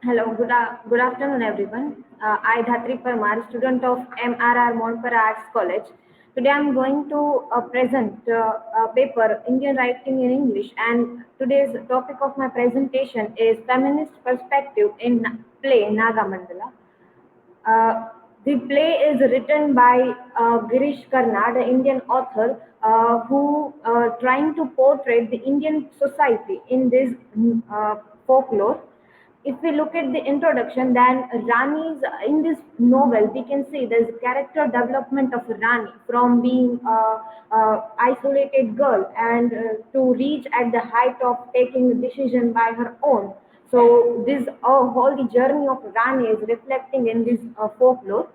Hello, good afternoon, everyone. I, Dhatri Parmar, student of MRR Montpellier Arts College. Today, I'm going to present a paper, Indian Writing in English, and today's topic of my presentation is Feminist Perspective in Play Nagmadala. Uh, the play is written by Girish Karnad, an Indian author who trying to portray the Indian society in this folklore. If we look at the introduction, then Rani's in this novel, we can see there's character development of Rani from being isolated girl and to reach at the height of taking a decision by her own. So this whole the journey of Rani is reflecting in this folklore.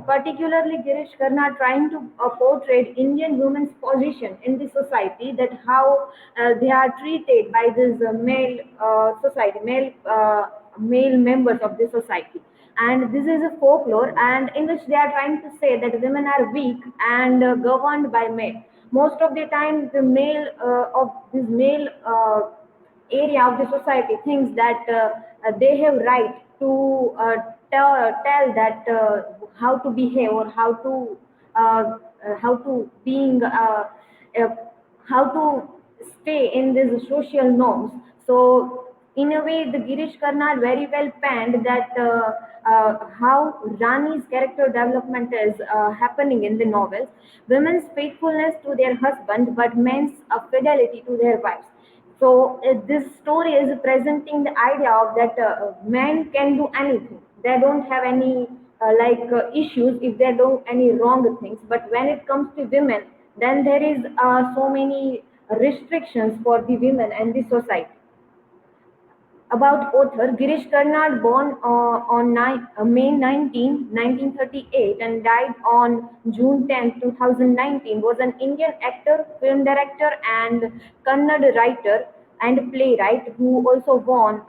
Particularly, Girish Karna trying to portray Indian women's position in the society, that how they are treated by this male society, male members of the society. And this is a folklore, and in which they are trying to say that women are weak and governed by men. Most of the time, the male of this male area of the society thinks that they have right to tell that how to behave or how to being uh, how to stay in these social norms. So in a way, the Girish Karnad very well penned that how Rani's character development is happening in the novels. Women's faithfulness to their husband, but men's fidelity to their wives. So this story is presenting the idea of that men can do anything. They don't have any issues if they do any wrong things. But when it comes to women, then there is so many restrictions for the women and the society. About author Girish Karnad, born on May 19, 1938, and died on June 10, 2019, was an Indian actor, film director, and Kannada writer and playwright who also won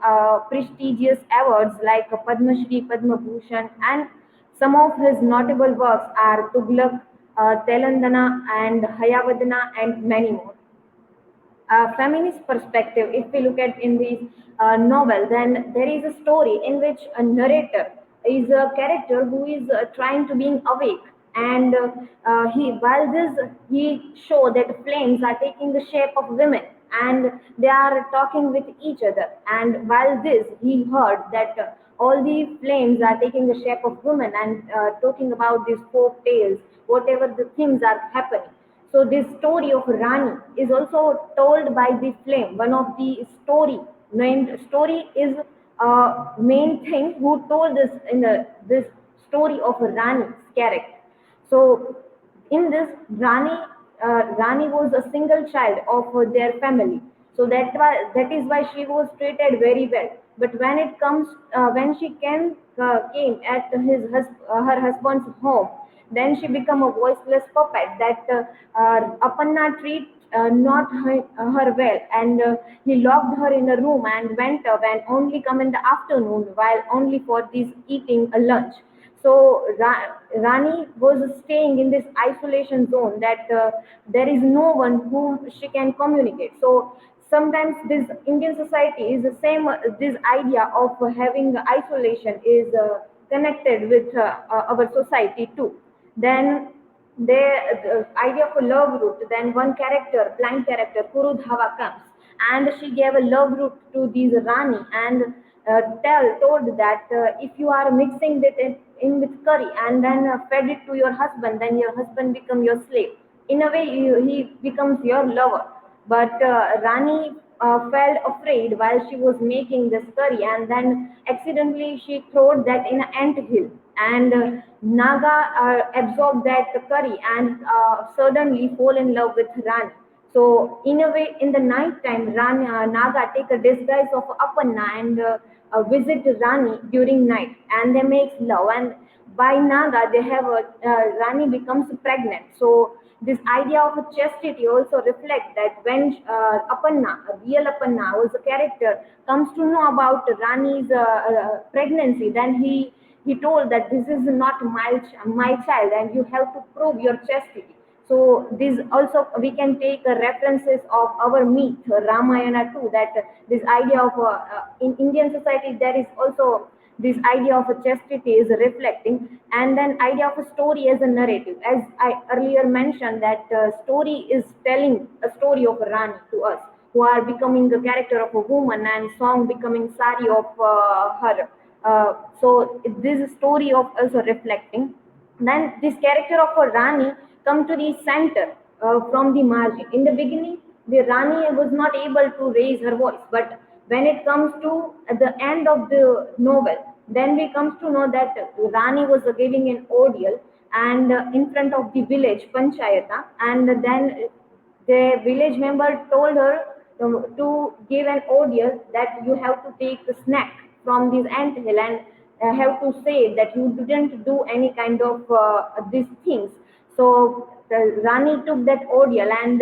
prestigious awards like Padma Shri, Padma Bhushan, and some of his notable works are Tughlaq, Telangana, and Hayavadana, and many more. Feminist perspective, if we look at in the novel, then there is a story in which a narrator is a character who is trying to being awake, and he while this he show that flames are taking the shape of women and they are talking with each other, and while this he heard that all the flames are taking the shape of women and talking about these folk tales, whatever the things are happening. So this story of Rani is also told by the flame. One of the story named story is main thing who told this in this story of Rani's character. So in this Rani was a single child of their family. So that is why she was treated very well. But when it comes when she came at her husband's home, then she become a voiceless puppet that Apanna treat not her well, and he locked her in a room and went up and only come in the afternoon while only for this eating a lunch. So Rani was staying in this isolation zone that there is no one whom she can communicate. So sometimes this Indian society is the same. This idea of having isolation is connected with our society too. Then the idea of a love route. Then one character, blind character, Kurudhava comes, and she gave a love route to these Rani and told that if you are mixing it in with curry and then fed it to your husband, then your husband become your slave. In a way, he becomes your lover. But Rani felt afraid while she was making this curry, and then accidentally she threw that in an ant hill, and Naga absorbed that curry and suddenly fall in love with Rani. So in a way, in the night time, Naga take a disguise of Apanna and visit Rani during night, and they make love. And by Naga, they have Rani becomes pregnant. So this idea of chastity also reflects that when Apanna, a real Apanna, was a character, comes to know about Rani's pregnancy, then he told that this is not my child, and you have to prove your chastity. So this also we can take references of our myth Ramayana too. That this idea of in Indian society there is also this idea of a chastity is reflecting, and then idea of a story as a narrative. As I earlier mentioned, that story is telling a story of a Rani to us, who are becoming the character of a woman, and song becoming sari of her. So this story of also reflecting. Then this character of a Rani come to the center from the margin. In the beginning, the Rani was not able to raise her voice, but when it comes to at the end of the novel, then we comes to know that Rani was giving an ordeal and in front of the village Panchayata, and then the village member told her to give an ordeal that you have to take a snack from this ant hill, and have to say that you didn't do any kind of these things. So Rani took that ordeal, and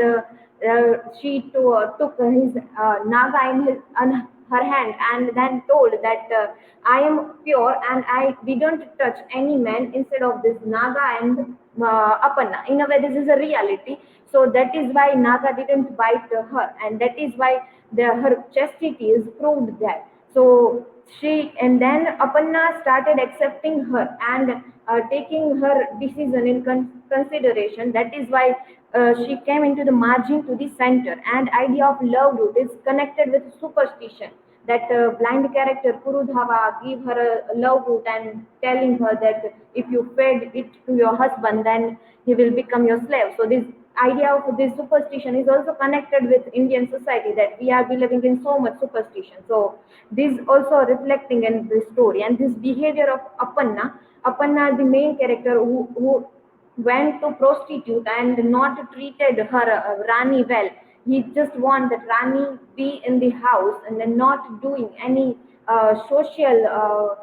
she took his naga in her hand, and then told that I am pure and I didn't touch any man instead of this naga and Apanna. In a way, this is a reality. So that is why Naga didn't bite her, and that is why her chastity is proved there. So she, and then Apanna started accepting her and taking her decision in consideration. That is why she came into the margin to the center. And idea of love root is connected with superstition. That blind character Purudhava give her a love root and telling her that if you fed it to your husband, then he will become your slave. So this idea of this superstition is also connected with Indian society, that we are believing in so much superstition. So this also reflecting in this story, and this behavior of Apanna, the main character who went to prostitute and not treated her Rani well. He just want that Rani be in the house and then not doing social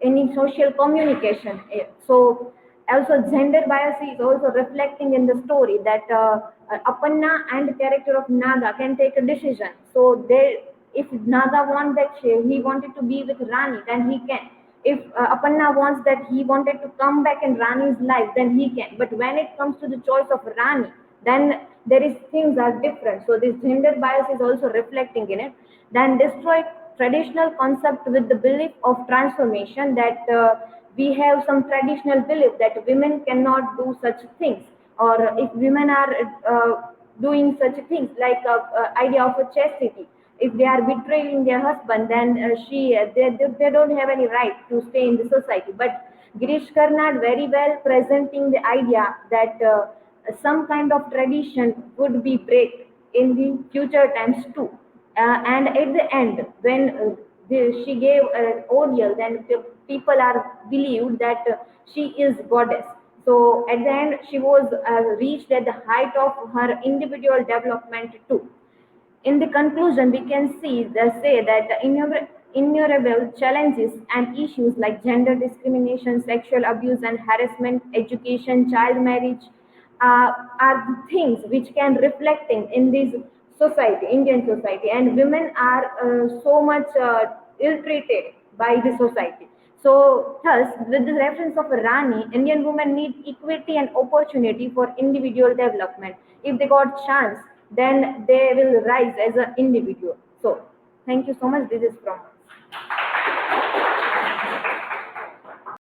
any social communication. So also gender bias is also reflecting in the story, that Apanna and the character of Naga can take a decision. So they, if Naga wants that he wanted to be with Rani, then he can. If Apanna wants that he wanted to come back in Rani's life, then he can. But when it comes to the choice of Rani, then there is things are different. So this gender bias is also reflecting in it. Then destroy traditional concept with the belief of transformation, that we have some traditional belief that women cannot do such things, or if women are doing such things like idea of a chastity, if they are betraying their husband, then they don't have any right to stay in the society. But Girish Karnad very well presenting the idea that some kind of tradition would be break in the future times too. And at the end, when she gave an ordeal, then the people are believed that she is goddess. So at the end, she was reached at the height of her individual development too. In the conclusion, we can say that the innumerable challenges and issues like gender discrimination, sexual abuse and harassment, education, child marriage are the things which can reflecting in this society, Indian society, and women are so much ill-treated by the society. So, thus, with the reference of Rani, Indian women need equity and opportunity for individual development. If they got chance, then they will rise as an individual. So, thank you so much. This is from us.